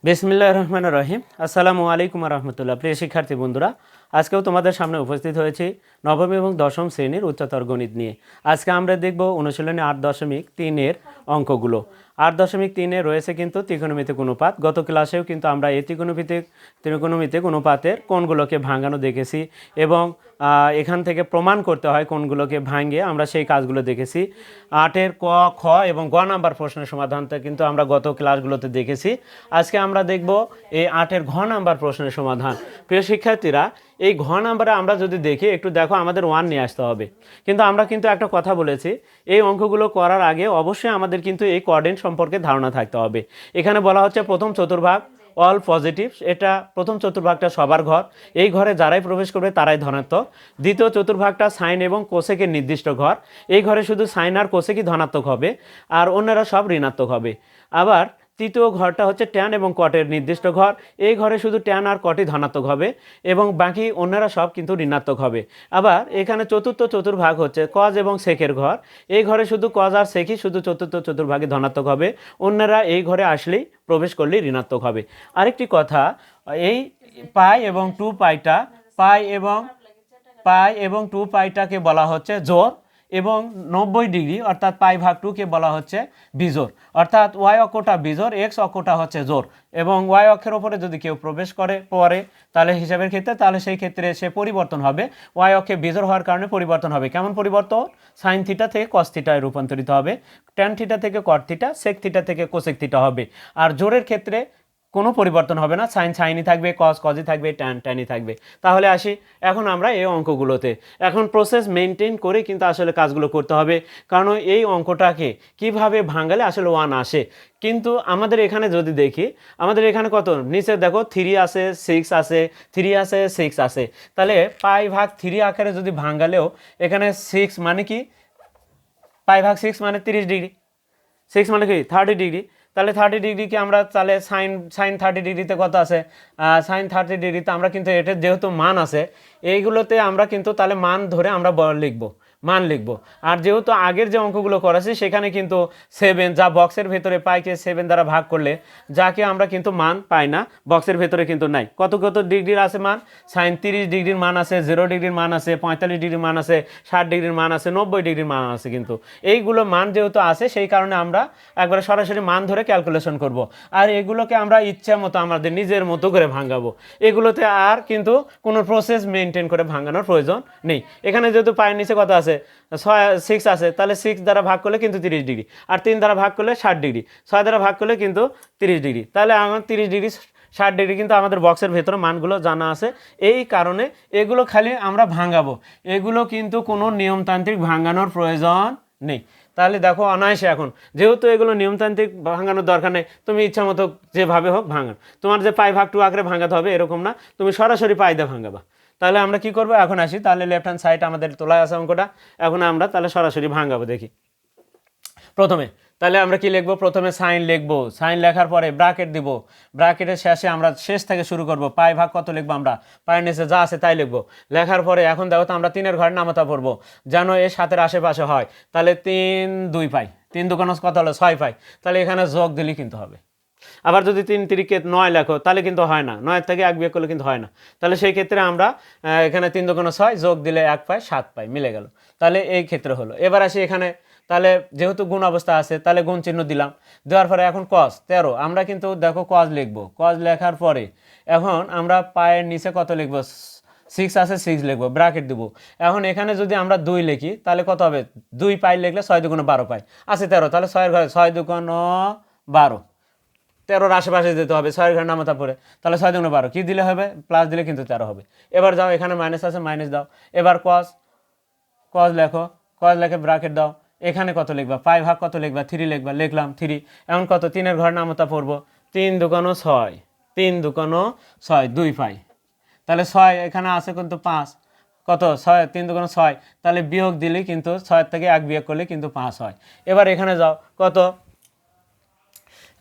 বিসমিল্লাহির রহমানির রহিম। আসসালামু আলাইকুম রহমতুল্লাহ। প্রিয় শিক্ষার্থী বন্ধুরা, আজকেও তোমাদের সামনে উপস্থিত হয়েছি নবম এবং দশম শ্রেণীর উচ্চতর গণিত নিয়ে। আজকে আমরা দেখব অনুশীলনী 8.3-এর অঙ্কগুলো। 8.3-এ রয়েছে কিন্তু ত্রিকোণমিতিক অনুপাত। গত ক্লাসেও কিন্তু আমরা এই ত্রিকোণমিতিক অনুপাতের কোণগুলোকে ভাঙানো দেখেছি এবং এখান থেকে প্রমাণ করতে হয় কোণগুলোকে ভাঙিয়ে আমরা সেই কাজগুলো দেখেছি। 8-এর ক, খ এবং গ নাম্বার প্রশ্নের সমাধানটা কিন্তু আমরা গত ক্লাসগুলোতে দেখেছি। আজকে আমরা দেখব এই 8-এর ঘ নাম্বার প্রশ্নের সমাধান। প্রিয় শিক্ষার্থীরা, এই ঘ নাম্বারে আমরা যদি দেখি, একটু দেখো, আমাদের 1 নিয়ে আসতে হবে। কিন্তু আমরা কিন্তু একটা কথা বলেছি, এই অঙ্কগুলো করার আগে অবশ্যই আমাদের কিন্তু এই কোঅর্ডিনেট সম্পর্কে ধারণা থাকতে হবে। এখানে বলা হচ্ছে প্রথম চতুর্ভাগ অল পজিটিভস, এটা প্রথম চতুর্ভাগটা সবার ঘর, এই ঘরে যারাই প্রবেশ করবে তারাই ধনাত্মক। দ্বিতীয় চতুর্ভাগটা সাইন এবং কোসেকের নির্দিষ্ট ঘর, এই ঘরে শুধু সাইন আর কোসেকই ধনাত্মক হবে আর অন্যরা সব ঋণাত্মক হবে। আবার তৃতীয় ঘরটা হচ্ছে ট্যান এবং কটের নির্দিষ্ট ঘর, এই ঘরে শুধু ট্যান আর কটই ধনাত্মক হবে এবং বাকি অন্যরা সব কিন্তু ঋণাত্মক হবে। আবার এখানে চতুর্থ চতুর্ভাগ হচ্ছে কজ এবং সেকের ঘর, এই ঘরে শুধু কজ আর সেকই শুধু চতুর্থ চতুর্ভাগে ধনাত্মক হবে, অন্যরা এই ঘরে আসলেই প্রবেশ করলেই ঋণাত্মক হবে। আরেকটি কথা, এই পাই এবং 2 পাইটা পাই এবং 2 পাইটাকে বলা হচ্ছে জোড় এবং 90 ডিগ্রি অর্থাৎ π/2কে বলা হচ্ছে বিজোড়, অর্থাৎ ওয়াই অক্ষটা বিজোড়, এক্স অক্ষটা হচ্ছে জোড় এবং ওয়াই অক্ষের ওপরে যদি কেউ প্রবেশ করে পরে তাহলে হিসাবের ক্ষেত্রে, তাহলে সেই ক্ষেত্রে সে পরিবর্তন হবে। ওয়াই অক্ষে বিজোড় হওয়ার কারণে পরিবর্তন হবে। কেমন পরিবর্তন? সাইন থিটা থেকে কস থিটায় রূপান্তরিত হবে, ট্যান থিটা থেকে কট থিটা, সেক থিটা থেকে কোসেক থিটা হবে। আর জোড়ের ক্ষেত্রে কোনো পরিবর্তন হবে না, সাইন সাইনই থাকবে, কস কজই থাকবে, ট্যান ট্যানই থাকবে। তাহলে আসি এখন আমরা এই অঙ্কগুলোতে। এখন প্রসেস মেনটেন করে কিন্তু আসলে কাজগুলো করতে হবে, কারণ এই অঙ্কটাকে কিভাবে ভাঙালে আসলে 1 আসে। কিন্তু আমাদের এখানে যদি দেখি, আমাদের এখানে কত নিচে দেখো 3 আছে, 6 আছে, 3 আছে, 6 আছে, তাহলে π/3 আকারে যদি ভাঙালেও এখানে 6 মানে কি, π/6 মানে 30 ডিগ্রি, 6 মানে কি 30 ডিগ্রি, তাহলে 30 ডিগ্রিকে আমরা তাহলে সাইন 30 ডিগ্রিতে কত আছে, সাইন 30 ডিগ্রিতে আমরা কিন্তু এটা যেহেতু মান আছে এইগুলোতে আমরা কিন্তু তাহলে মান ধরে আমরা মান লিখব। আর যেহেতু আগের যে অঙ্কগুলো করেছি সেখানে কিন্তু 7 যা বক্সের ভেতরে পাইকে 7 দ্বারা ভাগ করলে যাকে আমরা কিন্তু মান পাই না, বক্সের ভেতরে কিন্তু নাই। কত কত ডিগ্রির আছে মান? সাইন 30 ডিগ্রির মান আছে, 0 ডিগ্রির মান আছে, 45 ডিগ্রির মান আছে, 60 ডিগ্রির মান আছে, 90 ডিগ্রির মান আছে। কিন্তু এইগুলো মান যেহেতু আছে সেই কারণে আমরা একবারে সরাসরি মান ধরে ক্যালকুলেশন করব। আর এগুলোকে আমরা ইচ্ছা মতো আমাদের নিজের মতো করে ভাঙাবো। এগুলোতে আর কিন্তু কোনো প্রসেস মেনটেন করে ভাঙানোর প্রয়োজন নেই। এখানে যেহেতু পায়ের নিচে কত আছে, 6 আছে, তাহলে 6 দ্বারা ভাগ করলে কিন্তু 30 ডিগ্রি, আর 3 দ্বারা ভাগ করলে 60 ডিগ্রি, 6 দ্বারা ভাগ করলে কিন্তু 30 ডিগ্রি, তাহলে আমার 30 ডিগ্রি 60 ডিগ্রি কিন্তু আমাদের বক্সের ভেতরে মানগুলো জানা আছে। এই কারণে এগুলো খালি আমরা ভাঙাবো, এগুলো কিন্তু কোনো নিয়মতান্ত্রিক ভাঙানোর প্রয়োজন নেই। তাহলে দেখো অনায়াসে এখন যেহেতু এগুলো নিয়মতান্ত্রিক ভাঙানোর দরকার নেই, তুমি ইচ্ছা মতো যেভাবে হোক ভাঙান, তোমার যে π/2 আকারে ভাঙাতে হবে এরকম না, তুমি সরাসরি পাই দিয়ে ভাঙাবা। তাহলে আমরা কি করব, এখন আসি, তাহলে লেফট হ্যান্ড সাইড আমাদের তোলা আছে অঙ্কটা, এখন আমরা তাহলে সরাসরি ভাঙাবো। দেখি প্রথমে তাহলে আমরা কি লিখবো, প্রথমে সাইন লিখবো, সাইন লেখার পরে ব্র্যাকেট দিব, ব্র্যাকেটের শেষে আমরা শেষ থেকে শুরু করব, π/2 কত লিখবো, আমরা পায়ের নিচে যা আছে তাই লিখবো। লেখার পরে এখন দেখো তো আমরা 3-এর ঘরে নামতা পড়বো, যেন এর 7-এর আশেপাশে হয়, তাহলে 3 2 পাই, 3 2 কত হলো 6 পাই, তাহলে এখানে যোগ দিলেই কিন্তু হবে। আবার যদি 3 3-কে 9 লেখো তাহলে কিন্তু হয় না, 9 থেকে 1 বিয়োগ করলে কিন্তু হয় না, তাহলে সেই ক্ষেত্রে আমরা এখানে 3 2 6 যোগ দিলে 1 পাই, 7 পাই, মিলে গেল। তাহলে এই ক্ষেত্রে হলো। এবার আসি এখানে, তাহলে যেহেতু গুণ অবস্থা আছে তাহলে গুণ চিহ্ন দিলাম, দেওয়ার পরে এখন cos 13, আমরা কিন্তু দেখো cos লিখবো, cos লেখার পরে এখন আমরা পায়ের নিচে কত লিখবো, 6 আছে, 6 লিখবো, ব্র্যাকেট দেবো। এখন এখানে যদি আমরা 2 লিখি তাহলে কত হবে, 2 পাই লিখলে 6 2 12 পাই, আছে 13, তাহলে 6-এর ঘরে 6 2 12, 13-র আশেপাশে যেতে হবে, 6-এর ঘরে নামতা পড়ে, তাহলে 6 2 12 কি দিলে হবে, প্লাস দিলে কিন্তু 13 হবে। এবার যাও এখানে মাইনাস আছে, মাইনাস দাও, এবার cos লেখো, cos লেখে ব্র্যাকেট দাও, এখানে কত লিখবা, π/2 কত লিখবা, 3 লিখবা, লিখলাম 3। এখন কত, 3-এর ঘর নামতা পড়বো, 3 2 6, 3 2 6, 2 পাই, তাহলে 6 এখানে আছে কিন্তু 5, কত 6, 3 2 6, তাহলে বিয়োগ দিলেই কিন্তু 6 থেকে 1 বিয়োগ করলে কিন্তু 5 হয়। এবার এখানে যাও কত,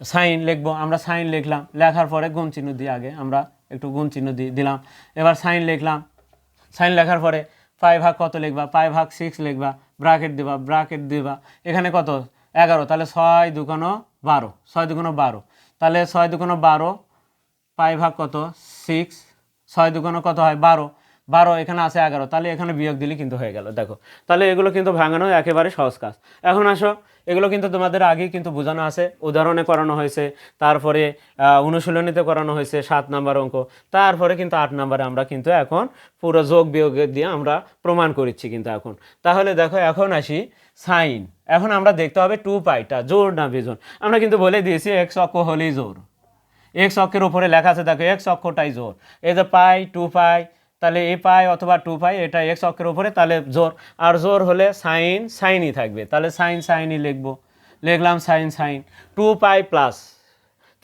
সাইন লিখবো, আমরা সাইন লিখলাম, লেখার পরে গুণ চিহ্ন দিয়ে আগে আমরা একটু গুণ চিহ্ন দিলাম, এবার সাইন লিখলাম, সাইন লেখার পরে π/2 কত লিখবা, π/6 লিখবা, ব্র্যাকেট দিবা, এখানে কত 11, তাহলে 6 2 12, 6 2 12, তাহলে 6 2 12 পাই ভাগ কত 6, 6 দুগুণে কত হয় 12, 12 এখানে আছে 11, তাহলে এখানে বিয়োগ দিলে কিন্তু হয়ে গেল। দেখো তাহলে এগুলো কিন্তু ভাঙানো একেবারে সহজ কাজ। এখন আসো, এগুলো কিন্তু তোমাদের আগেই কিন্তু বোঝানো আছে, উদাহরণে করানো হয়েছে, তারপরে অনুশীলনীতে করানো হয়েছে 7 নাম্বার অঙ্ক, তারপরে কিন্তু 8 নাম্বারে আমরা কিন্তু এখন পুরো যোগ বিয়োগ দিয়ে আমরা প্রমাণ করছি কিন্তু এখন। তাহলে দেখো এখন আসি সাইন। এখন আমরা দেখতে হবে 2 পাইটা জোর না বিজোড়। আমরা কিন্তু বলে দিয়েছি এক্স অক্ষ হলেই জোর, এক্স অক্ষের উপরে লেখা আছে, দেখো এক্স অক্ষটাই জোর। এই যে পাই 2 পাই, তাহলে এ পাই অথবা 2 পাই এটা এক্স অক্ষের উপরে, তাহলে জোর। আর জোর হলে সাইন সাইনই থাকবে, তাহলে সাইন সাইনই লিখবো, লিখলাম সাইন সাইন 2 পাই প্লাস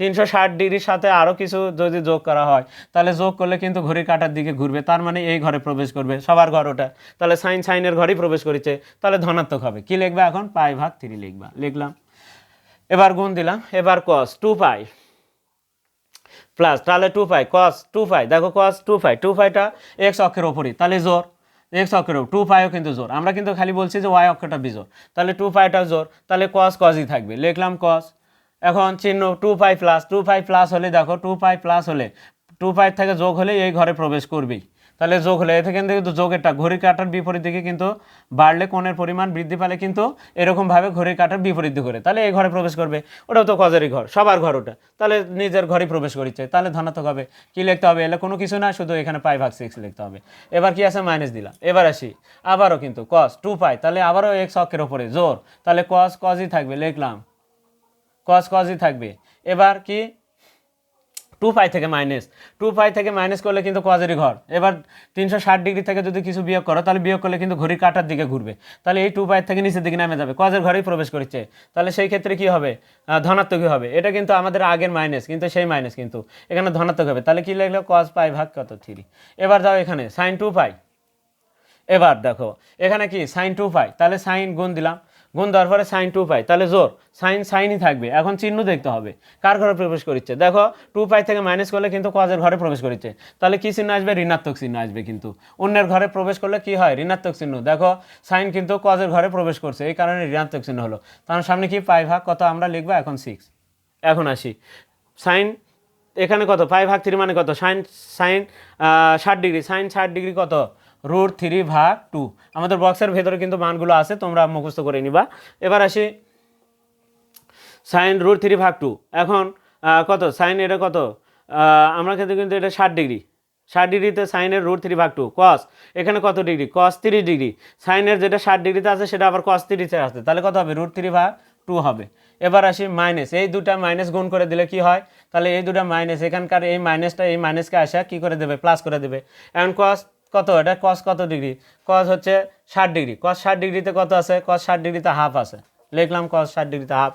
360 ডিগ্রির সাথে আরও কিছু যদি যোগ করা হয়, তাহলে যোগ করলে কিন্তু ঘড়ির কাঁটার দিকে ঘুরবে, তার মানে এই ঘরে প্রবেশ করবে, সবার ঘর ওটা, তাহলে সাইন সাইনের ঘরেই প্রবেশ করেছে, তাহলে ধনাত্মক হবে। কি লিখবে এখন? পাই ভাগ 3 লিখবা, লিখলাম। এবার গুণ দিলাম, এবার কস 2 পাই প্লাস, তাহলে 2 পাই কস 2 পাই, দেখো কস 2 পাই, 2 পাইটা এক্স অক্ষের ওপরই, তাহলে জোর, এক্স অক্ষের 2 পাইও কিন্তু জোর, আমরা কিন্তু খালি বলছি যে ওয়াই অক্ষটা বিজোর, তাহলে 2 পাইটাও জোর, তাহলে কস কসই থাকবে, লিখলাম কস। এখন চিহ্ন 2 পাই প্লাস, 2 পাই প্লাস হলে দেখো 2 পাই প্লাস হলে 2 পাই থেকে যোগ হলে এই ঘরে প্রবেশ করবেই, তাহলে যোগ হলে এতে কিন্তু যোগেরটা ঘড়ির কাঁটার বিপরীত দিকে কিন্তু বাড়লে কোণের পরিমাণ বৃদ্ধি পালে কিন্তু এরকমভাবে ঘড়ির কাঁটার বিপরীত দিকে করে, তাহলে এই ঘরে প্রবেশ করবে, ওটাও তো কজেরই ঘর, সবার ঘর ওটা, তাহলে নিজের ঘরেই প্রবেশ করছে, তাহলে ধনাত্মক হবে। কি লিখতে হবে? এলে কোনো কিছু না, শুধু এখানে পাই ভাগ 6 লিখতে হবে। এবার কি আছে? মাইনাস দিলাম। এবার আসি আবারও কিন্তু কস 2 পাই, তাহলে আবারও এক্স অক্ষের ওপরে জোর, তাহলে কস কসই থাকবে, লিখলাম কস কসই থাকবে। এবার কি 2 পাই থেকে মাইনাস, 2 পাই থেকে মাইনাস করলে কিন্তু কজেরই ঘর, এবার 360 ডিগ্রি থেকে যদি কিছু বিয়োগ করো, তাহলে বিয়োগ করলে কিন্তু ঘড়ির কাঁটার দিকে ঘুরবে, তাহলে এই 2 পাই থেকে নিচের দিকে নামে যাবে, কজের ঘরেই প্রবেশ করছে, তাহলে সেই ক্ষেত্রে কি হবে? ধনাত্মকই হবে। এটা কিন্তু আমাদের আগের মাইনাস, কিন্তু সেই মাইনাস কিন্তু এখানে ধনাত্মক হবে, তাহলে কি লিখলো? কস পাই ভাগ কত 3। এবার যাও এখানে সাইন 2 পাই, এবার দেখো এখানে কি সাইন 2 পাই, তাহলে সাইন গুণ দিলাম, গুণ দেওয়ার পরে সাইন 2 পাই, তাহলে জোর, সাইন সাইনই থাকবে। এখন চিহ্ন দেখতে হবে কার ঘরে প্রবেশ করছে, দেখো 2 পাই থেকে মাইনাস করলে কিন্তু কজের ঘরে প্রবেশ করছে, তাহলে কি চিহ্ন আসবে? ঋণাত্মক চিহ্ন আসবে। কিন্তু অন্যের ঘরে প্রবেশ করলে কি হয়? ঋণাত্মক চিহ্ন। দেখো সাইন কিন্তু কজের ঘরে প্রবেশ করছে, এই কারণে ঋণাত্মক চিহ্ন হলো, তার সামনে কি পাই ভাগ কত আমরা লিখবো এখন 6। এখন আসি সাইন, এখানে কত পাই ভাগ 3 মানে কত? Sine sine 60 degree, sine 60 degree কত? √3 ভাগ 2। আমাদের বক্সের ভেতরে কিন্তু মানগুলো আছে, তোমরা মুখস্থ করে নিবা। এবার আসি সাইন √3 ভাগ 2, এখন কত সাইন, এটা কত আমরা কিন্তু এটা 60 ডিগ্রি, 60 ডিগ্রিতে সাইনের √3 ভাগ 2 কস, এখানে কত ডিগ্রি? কস 30 ডিগ্রি, সাইনের যেটা 60 ডিগ্রিতে আছে সেটা আবার কস 30তে আছে, তাহলে কত হবে? √3 ভাগ 2 হবে। এবার আসি মাইনাস, এই দুটা মাইনাস গুণ করে দিলে কি হয়? তাহলে এই দুটা মাইনাস, এখানকার এই মাইনাসটা এই মাইনাসকে আসা কি করে দেবে? প্লাস করে দেবে। এখন কস কত? এটা কস কত ডিগ্রি? কস হচ্ছে 60 ডিগ্রি, কস 60 ডিগ্রিতে কত আছে? কস 60 ডিগ্রিতে হাফ আছে, লিখলাম কস 60 ডিগ্রিতে হাফ।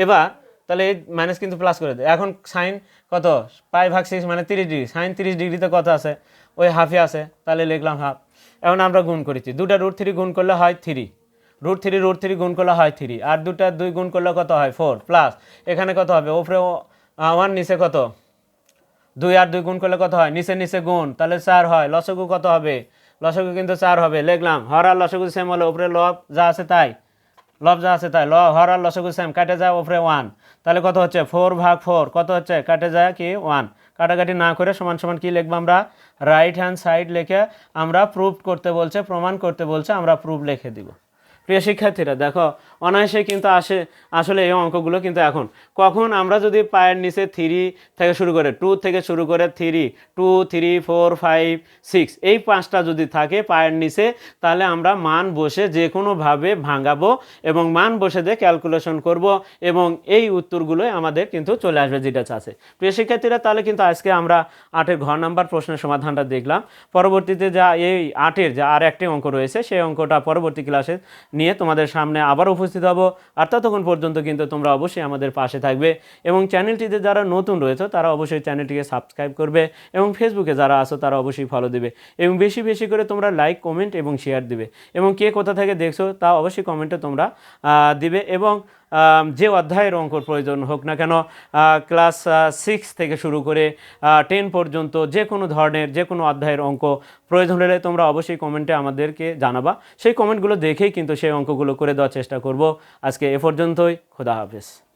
এবার তাহলে এই মাইনাস কিন্তু প্লাস করে দেয়। এখন সাইন কত? পাই ভাগ 6 মানে 30 ডিগ্রি, সাইন 30 ডিগ্রিতে কত আছে? ওই হাফে আছে, তাহলে লিখলাম হাফ। এখন আমরা গুণ করেছি, দুটা √3 গুণ করলে হয় 3, √3 গুণ করলে হয় 3, আর দুটা 2 গুণ করলে কত হয়? 4 প্লাস এখানে কত হবে? ওপরে 1 নিচে কত? 2 আর 2 গুণ করলে কত হয়? নিচে নিচে গুণ, তাহলে 4 হয়। লসগু কত হবে? লসগু কিন্তু 4 হবে, লিখলাম। হর আর লসগু সেম হলে উপরে লব যা আছে তাই, লব যা আছে তাই, হর আর লসগু সেম, কাটে যায় উপরে 1, তাহলে কত হচ্ছে? 4 ভাগ 4 কত হচ্ছে? কাটে যায় কি 1, কাটাকাটি না করে সমান সমান কি লিখবো আমরা? রাইট হ্যান্ড সাইড লিখে আমরা প্রুফ করতে বলছে, প্রমাণ করতে বলছে, আমরা প্রুফ লিখে দিব। প্রিয় শিক্ষার্থীরা দেখো অনায়াসে কিন্তু আসলে এই অঙ্কগুলো কিন্তু এখন কখন আমরা যদি পায়ের নিচে 3 থেকে শুরু করে 2 থেকে শুরু করে 3, 2, 3, 4, 5, 6 এই 5টা যদি থাকে পায়ের নিচে, তাহলে আমরা মান বসে যে কোনোভাবে ভাঙাবো এবং মান বসে দিয়ে ক্যালকুলেশন করব এবং এই উত্তরগুলোই আমাদের কিন্তু চলে আসবে যেটা আছে। প্রিয় শিক্ষার্থীরা তাহলে কিন্তু আজকে আমরা 8-এর ঘ নাম্বার প্রশ্নের সমাধানটা দেখলাম। পরবর্তীতে যা এই 8-এর যা আর একটি অঙ্ক রয়েছে সেই অঙ্কটা পরবর্তী ক্লাসে নিয়ে তোমাদের সামনে আবার উপস্থিত হব। আর ততক্ষণ পর্যন্ত কিন্তু তোমরা অবশ্যই আমাদের পাশে থাকবে এবং চ্যানেলটিতে যারা নতুন রয়েছে তারা অবশ্যই চ্যানেলটিকে সাবস্ক্রাইব করবে এবং ফেসবুকে যারা আছো তারা অবশ্যই ফলো দেবে এবং বেশি বেশি করে তোমরা লাইক, কমেন্ট এবং শেয়ার দিবে এবং কে কোথা থেকে দেখছো তা অবশ্যই কমেন্টে তোমরা দিবে এবং যে অধ্যায়ের অঙ্কর প্রয়োজন হোক না কেন, ক্লাস 6 থেকে শুরু করে 10 পর্যন্ত যে কোনো ধরনের যে কোনো অধ্যায়ের অঙ্ক প্রয়োজন হলে তোমরা অবশ্যই কমেন্টে আমাদেরকে জানাবা। সেই কমেন্টগুলো দেখেই কিন্তু সেই অঙ্কগুলো করে দেওয়ার চেষ্টা করব। আজকে এ পর্যন্তই, খোদা হাফেজ।